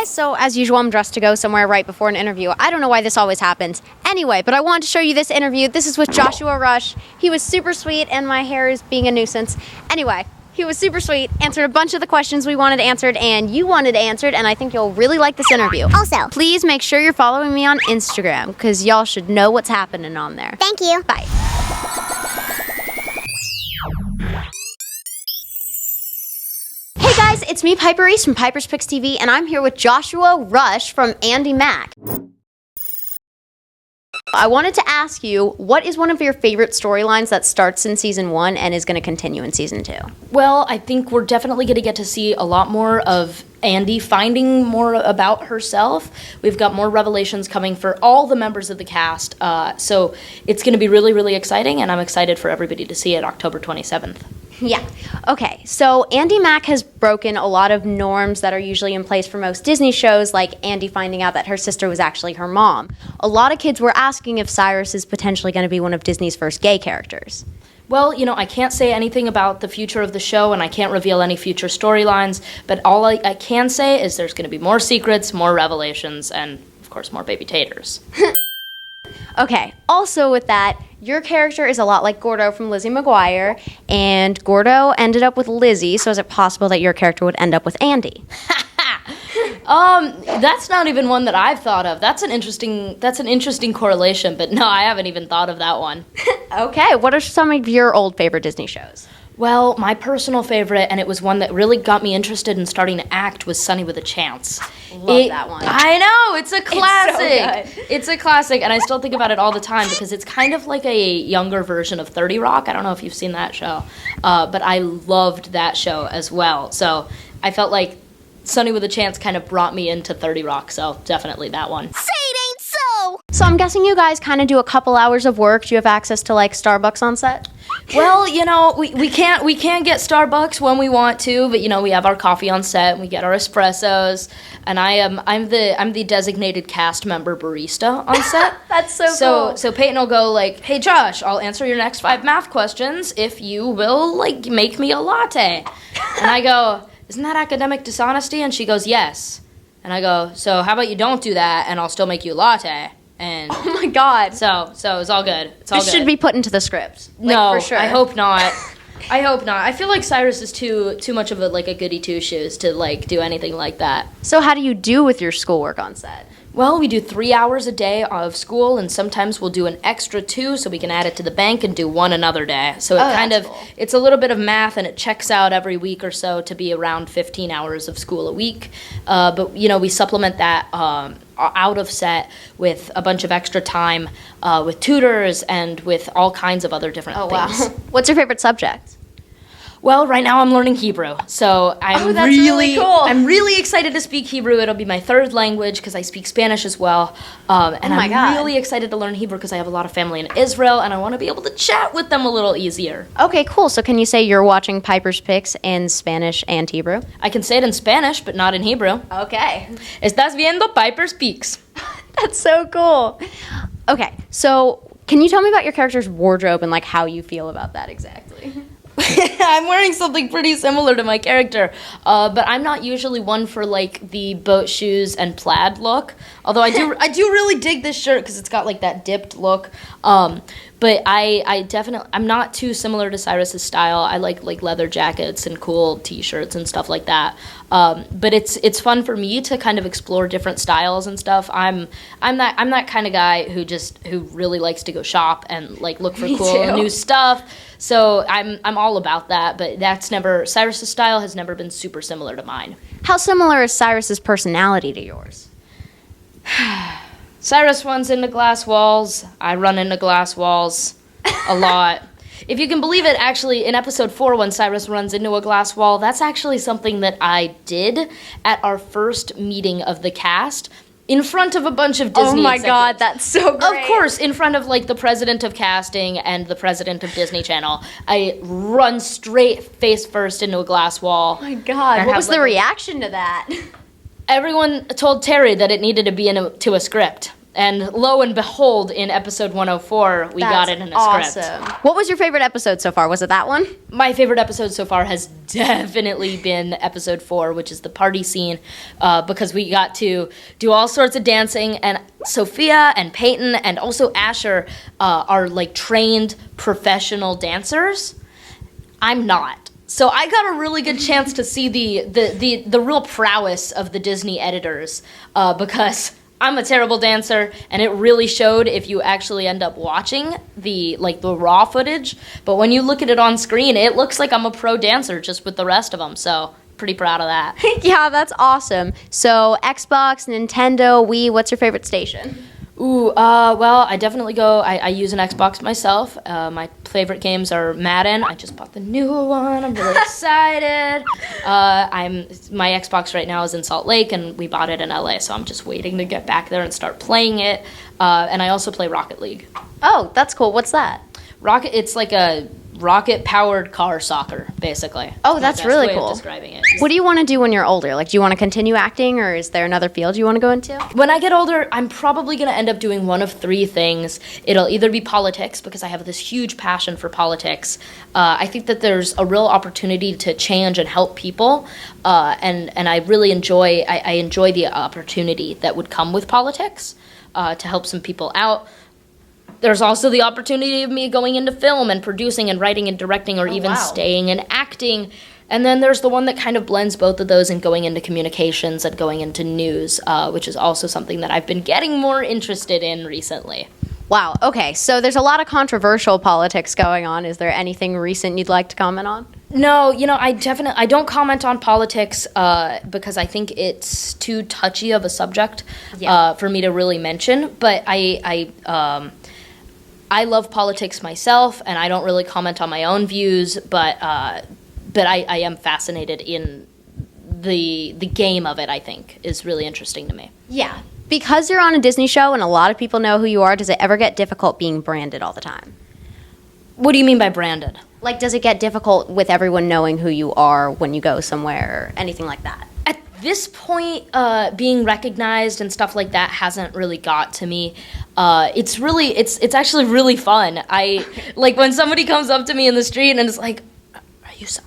guys, so as usual, I'm dressed to go somewhere right before an interview. I don't know why this always happens. Anyway, but I wanted to show you this interview. This is with Joshua Rush. He was super sweet, and my hair is being a nuisance. Anyway, he was super sweet, answered a bunch of the questions we wanted answered, and you wanted answered, and I think you'll really like this interview. Also, please make sure you're following me on Instagram, because y'all should know what's happening on there. Thank you. Bye. Hey guys, it's me, Piperazzi from Piper's Picks TV, and I'm here with Joshua Rush from Andi Mack. I wanted to ask you, what is one of your favorite storylines that starts in season 1 and is going to continue in season 2? Well, I think we're definitely going to get to see a lot more of Andi finding more about herself. We've got more revelations coming for all the members of the cast, so it's going to be really, really exciting, and I'm excited for everybody to see it October 27th. Yeah. Okay, so Andi Mack has broken a lot of norms that are usually in place for most Disney shows, like Andi finding out that her sister was actually her mom. A lot of kids were asking if Cyrus is potentially going to be one of Disney's first gay characters. Well, you know, I can't say anything about the future of the show, and I can't reveal any future storylines, but all I can say is there's going to be more secrets, more revelations, and, of course, more baby taters. Okay, also with that, your character is a lot like Gordo from Lizzie McGuire, and Gordo ended up with Lizzie, so is it possible that your character would end up with Andi? That's not even one that I've thought of. That's an interesting correlation, but no, I haven't even thought of that one. Okay, what are some of your old favorite Disney shows? Well, my personal favorite, and it was one that really got me interested in starting to act, was Sunny with a Chance. Love that one. I know, it's a classic. It's so good. It's a classic, and I still think about it all the time because it's kind of like a younger version of 30 Rock. I don't know if you've seen that show, but I loved that show as well. So I felt like Sunny with a Chance kind of brought me into 30 Rock, so definitely that one. Say it ain't so! So I'm guessing you guys kind of do a couple hours of work. Do you have access to, like, Starbucks on set? Well, you know, we can't get Starbucks when we want to, but you know, we have our coffee on set and we get our espressos, and I'm the designated cast member barista on set. That's so cool. So Peyton will go like, "Hey Josh, I'll answer your next 5 math questions if you will like make me a latte." And I go, "Isn't that academic dishonesty?" And she goes, "Yes." And I go, "So how about you don't do that and I'll still make you a latte?" And oh my god. So it's all good. It's all this good. should be put into the script. Like, No, for sure. I hope not. I hope not. I feel like Cyrus is too much of a goody two shoes to like do anything like that. So how do you do with your schoolwork on set? Well, we do 3 hours a day of school, and sometimes we'll do an extra 2 so we can add it to the bank and do 1 another day. So it's a little bit of math, and it checks out every week or so to be around 15 hours of school a week. But you know, we supplement that out of set with a bunch of extra time with tutors and with all kinds of other different things. Wow. What's your favorite subject? Well, right now I'm learning Hebrew, so I'm that's really cool. I'm really excited to speak Hebrew. It'll be my 3rd language because I speak Spanish as well, and I'm really excited to learn Hebrew because I have a lot of family in Israel, and I want to be able to chat with them a little easier. Okay, cool. So can you say you're watching Piper's Picks in Spanish and Hebrew? I can say it in Spanish, but not in Hebrew. Okay. Estás viendo Piper's Picks. That's so cool. Okay, so can you tell me about your character's wardrobe and like how you feel about that exactly? I'm wearing something pretty similar to my character, but I'm not usually one for like the boat shoes and plaid look. Although I do really dig this shirt because it's got like that dipped look. But I'm not too similar to Cyrus's style. I like leather jackets and cool T-shirts and stuff like that. But it's fun for me to kind of explore different styles and stuff. I'm that kind of guy who really likes to go shop and like look for cool new stuff. So I'm all about that. But Cyrus's style has never been super similar to mine. How similar is Cyrus's personality to yours? Cyrus runs into glass walls. I run into glass walls a lot. If you can believe it, actually, in episode 4, when Cyrus runs into a glass wall, that's actually something that I did at our first meeting of the cast in front of a bunch of Disney Oh my executives. god, that's so great. Of course, in front of like the president of casting and the president of Disney Channel. I run straight face first into a glass wall. Oh my god, what was the reaction to that? Everyone told Terry that it needed to be to a script. And lo and behold, in episode 104, we got it in a awesome. script. What was your favorite episode so far? Was it that one? My favorite episode so far has definitely been episode 4, which is the party scene, because we got to do all sorts of dancing, and Sophia and Peyton and also Asher are like trained professional dancers. I'm not. So I got a really good chance to see the real prowess of the Disney editors, because I'm a terrible dancer, and it really showed if you actually end up watching the raw footage. But when you look at it on screen, it looks like I'm a pro dancer just with the rest of them. So pretty proud of that. Yeah, that's awesome. So Xbox, Nintendo, Wii, what's your favorite station? Well, I definitely I use an Xbox myself. My favorite games are Madden. I just bought the new one. I'm really excited. My Xbox right now is in Salt Lake, and we bought it in LA, so I'm just waiting to get back there and start playing it. And I also play Rocket League. Oh, that's cool. What's that? It's like a rocket-powered car soccer, basically. Oh, that's really cool. Of describing it. What do you want to do when you're older? Like, do you want to continue acting, or is there another field you want to go into? When I get older, I'm probably going to end up doing one of 3 things. It'll either be politics, because I have this huge passion for politics. I think that there's a real opportunity to change and help people, and I really enjoy the opportunity that would come with politics to help some people out. There's also the opportunity of me going into film and producing and writing and directing, or even staying and acting. And then there's the one that kind of blends both of those and going into communications and going into news, which is also something that I've been getting more interested in recently. Wow. Okay. So there's a lot of controversial politics going on. Is there anything recent you'd like to comment on? No, I don't comment on politics because I think it's too touchy of a subject for me to really mention. But I love politics myself, and I don't really comment on my own views, but I am fascinated in the game of it. I think is really interesting to me. Yeah. Because you're on a Disney show and a lot of people know who you are, does it ever get difficult being branded all the time? What do you mean by branded? Like, does it get difficult with everyone knowing who you are when you go somewhere or anything like that? At this point, being recognized and stuff like that hasn't really got to me. It's actually really fun. I like when somebody comes up to me in the street and is like,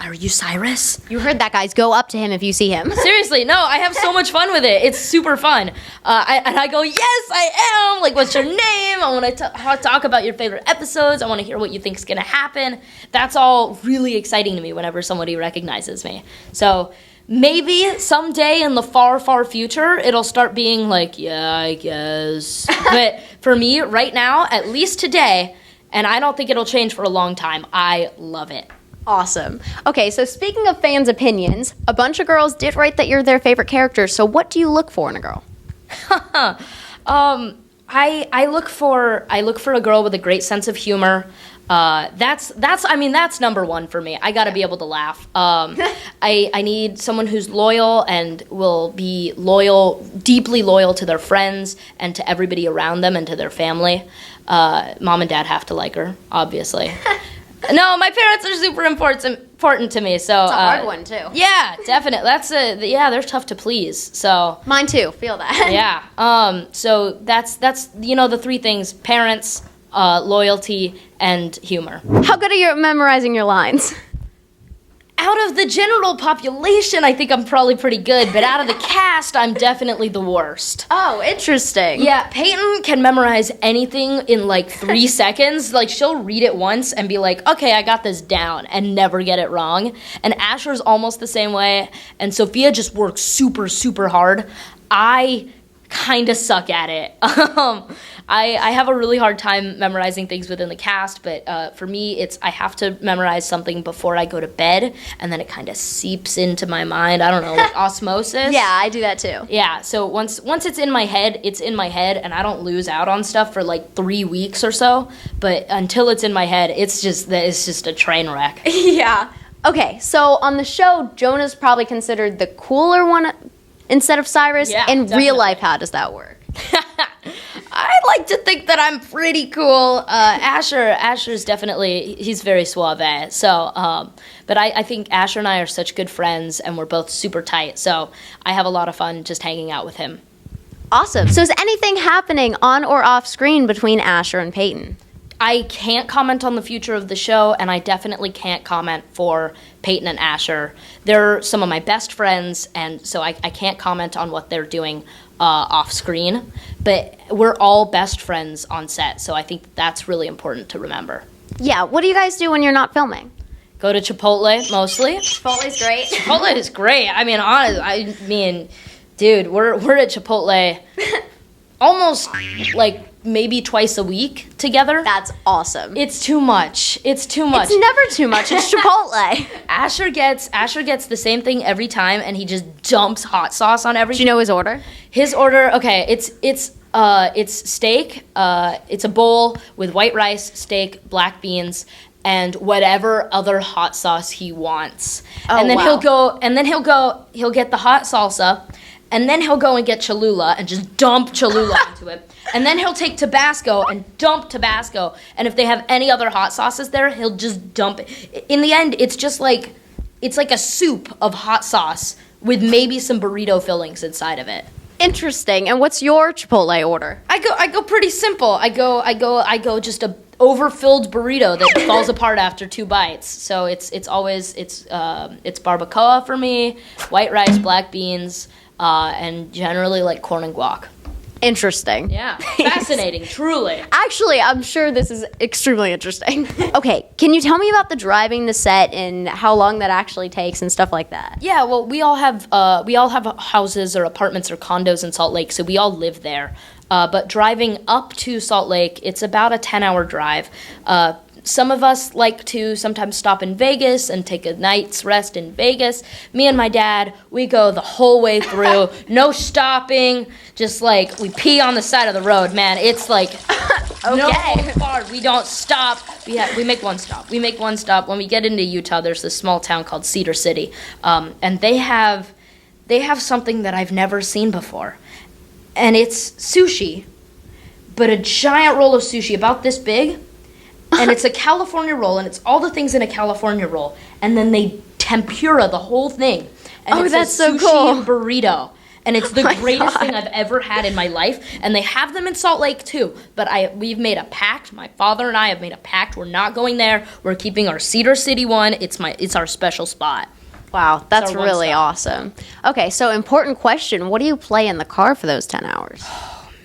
Are you Cyrus? You heard that, guys. Go up to him if you see him. Seriously, no, I have so much fun with it. It's super fun. I go, yes, I am. Like, what's your name? I want to talk about your favorite episodes. I want to hear what you think's going to happen. That's all really exciting to me whenever somebody recognizes me. So maybe someday in the far, far future, it'll start being like, yeah, I guess. But for me, right now, at least today, and I don't think it'll change for a long time, I love it. Awesome. Okay, so speaking of fans' opinions, a bunch of girls did write that you're their favorite character. So what do you look for in a girl? I look for a girl with a great sense of humor. That's number one for me. I got to be able to laugh. I need someone who's loyal and will be deeply loyal to their friends and to everybody around them and to their family. Mom and dad have to like her, obviously. No, my parents are super important to me. So it's a hard one too. Yeah, definitely. They're tough to please. So mine too. Feel that. Yeah. So that's the 3 things: parents, loyalty, and humor. How good are you at memorizing your lines? Out of the general population, I think I'm probably pretty good, but out of the cast, I'm definitely the worst. Oh, interesting. Yeah, Peyton can memorize anything in like 3 seconds. Like, she'll read it once and be like, okay, I got this down, and never get it wrong. And Asher's almost the same way, and Sophia just works super, super hard. I kind of suck at it. I have a really hard time memorizing things within the cast, but for me, I have to memorize something before I go to bed, and then it kind of seeps into my mind. I don't know, like osmosis. Yeah, I do that too. Yeah, so once it's in my head, and I don't lose out on stuff for like 3 weeks or so, but until it's in my head, it's just a train wreck. Yeah. Okay, so on the show, Jonah's probably considered the cooler one instead of Cyrus. Yeah, in definitely. Real life, how does that work? I like to think that I'm pretty cool. Asher's definitely, he's very suave. So, but I think Asher and I are such good friends, and we're both super tight. So I have a lot of fun just hanging out with him. Awesome. So is anything happening on or off screen between Asher and Peyton? I can't comment on the future of the show, and I definitely can't comment for Peyton and Asher. They're some of my best friends, and so I can't comment on what they're doing off screen. But we're all best friends on set, so I think that's really important to remember. Yeah, what do you guys do when you're not filming? Go to Chipotle, mostly. Chipotle's great. Chipotle is great. I mean, dude, we're at Chipotle almost like maybe twice a week together. That's awesome. It's too much. It's never too much. It's Chipotle. Asher gets the same thing every time, and he just dumps hot sauce on everything. Do you know his order? His order, okay, it's steak. It's a bowl with white rice, steak, black beans, and whatever other hot sauce he wants. Oh, and then wow. he'll get the hot salsa, and then he'll go and get Cholula and just dump Cholula into it. And then he'll take Tabasco and dump Tabasco. And if they have any other hot sauces there, he'll just dump it. In the end, it's like a soup of hot sauce with maybe some burrito fillings inside of it. Interesting. And what's your Chipotle order? I go pretty simple. I go just a overfilled burrito that falls apart after 2 bites. So it's barbacoa for me, white rice, black beans, and generally like corn and guac. Interesting. Yeah, fascinating, truly. Actually, I'm sure this is extremely interesting. Okay, can you tell me about the driving the set and how long that actually takes and stuff like that? Yeah, well, we all have houses or apartments or condos in Salt Lake, so we all live there. But driving up to Salt Lake, it's about a 10-hour drive. Some of us like to sometimes stop in Vegas and take a night's rest in Vegas. Me and my dad, we go the whole way through, no stopping, just like we pee on the side of the road, man. It's like okay. no holds barred. We don't stop. We make one stop. When we get into Utah, there's this small town called Cedar City, and they have something that I've never seen before, and it's sushi, but a giant roll of sushi about this big. And it's a California roll, and it's all the things in a California roll. And then they tempura the whole thing. And it's that's a so sushi cool. burrito. And it's the my greatest God. thing I've ever had in my life. And they have them in Salt Lake, too. But we've made a pact. My father and I have made a pact. We're not going there. We're keeping our Cedar City one. It's our special spot. Wow, that's our one really stop. awesome. Okay, so important question. What do you play in the car for those 10 hours?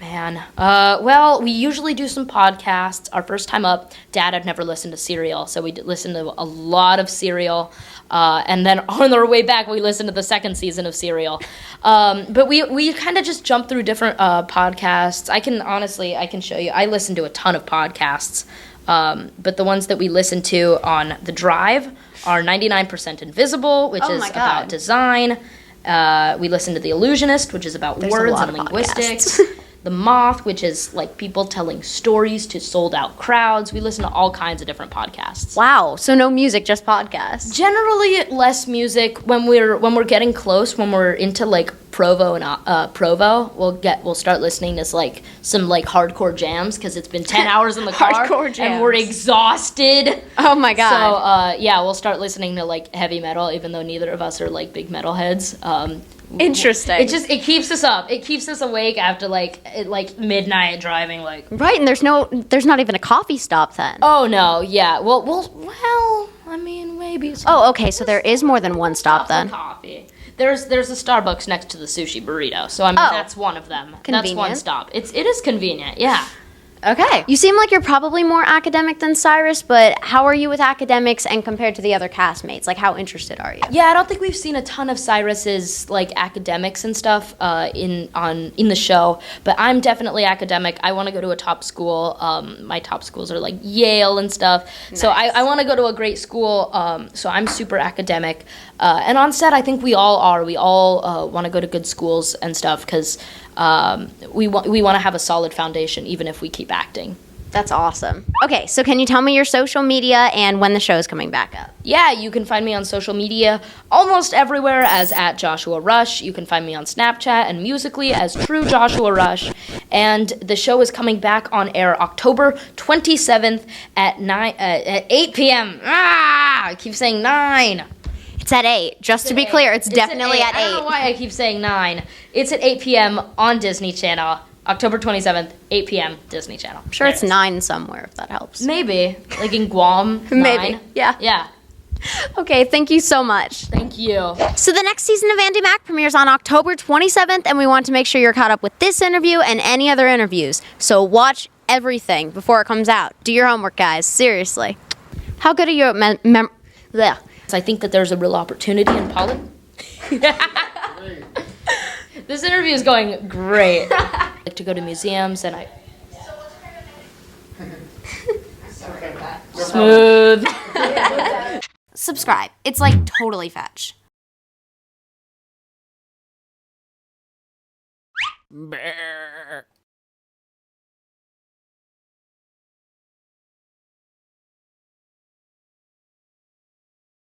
Man, well, we usually do some podcasts. Our first time up, Dad had never listened to Serial, so we listened to a lot of Serial. And then on our way back, we listened to the second season of Serial. But we kind of just jump through different podcasts. I can show you. I listen to a ton of podcasts. But the ones that we listen to on the drive are 99% Invisible, which is about design. We listen to The Illusionist, which is about words and linguistics. The Moth, which is like people telling stories to sold out crowds. We listen to all kinds of different podcasts. Wow, so no music, just podcasts. Generally less music when we're getting close, when we're into like Provo and Provo, we'll start listening to like some like hardcore jams because it's been 10 hours in the car Hardcore jams. and we're exhausted. Oh my God. So yeah, we'll start listening to like heavy metal, even though neither of us are like big metalheads. Interesting. It keeps us up. It keeps us awake after like midnight driving. Like Right, and there's not even a coffee stop then. oh no, yeah. Well, I mean maybe. Oh, okay, so there is more than one stop then. Coffee. There's a Starbucks next to the sushi burrito, so I mean that's one of them. That's one Convenient. stop. It is convenient. Yeah. Okay. You seem like you're probably more academic than Cyrus, but how are you with academics and compared to the other castmates? Like, how interested are you? Yeah, I don't think we've seen a ton of Cyrus's like academics and stuff in the show, but I'm definitely academic. I want to go to a top school. My top schools are like Yale and stuff. Nice. So I want to go to a great school. So I'm super academic. And on set, I think we all are. We all want to go to good schools and stuff because we want to have a solid foundation, even if we keep acting. That's awesome. Okay, so can you tell me your social media and when the show is coming back up? Yeah, you can find me on social media almost everywhere as @JoshuaRush. You can find me on Snapchat and Musically as True Joshua Rush. And the show is coming back on air October 27th at 8 p.m. I keep saying 9. It's at 8. Just to be clear, it's definitely at 8. I don't know why I keep saying 9. It's at 8 p.m. on Disney Channel. October 27th, 8 p.m. Disney Channel. I'm sure it's 9 somewhere, if that helps. Maybe. Like in Guam, 9. Maybe, yeah. Yeah. Okay, thank you so much. Thank you. So the next season of Andi Mack premieres on October 27th, and we want to make sure you're caught up with this interview and any other interviews. So watch everything before it comes out. Do your homework, guys. Seriously. How good are you at bleh. So I think that there's a real opportunity in politics. This interview is going great. I like to go to museums and I... Smooth. Subscribe. It's like totally fetch.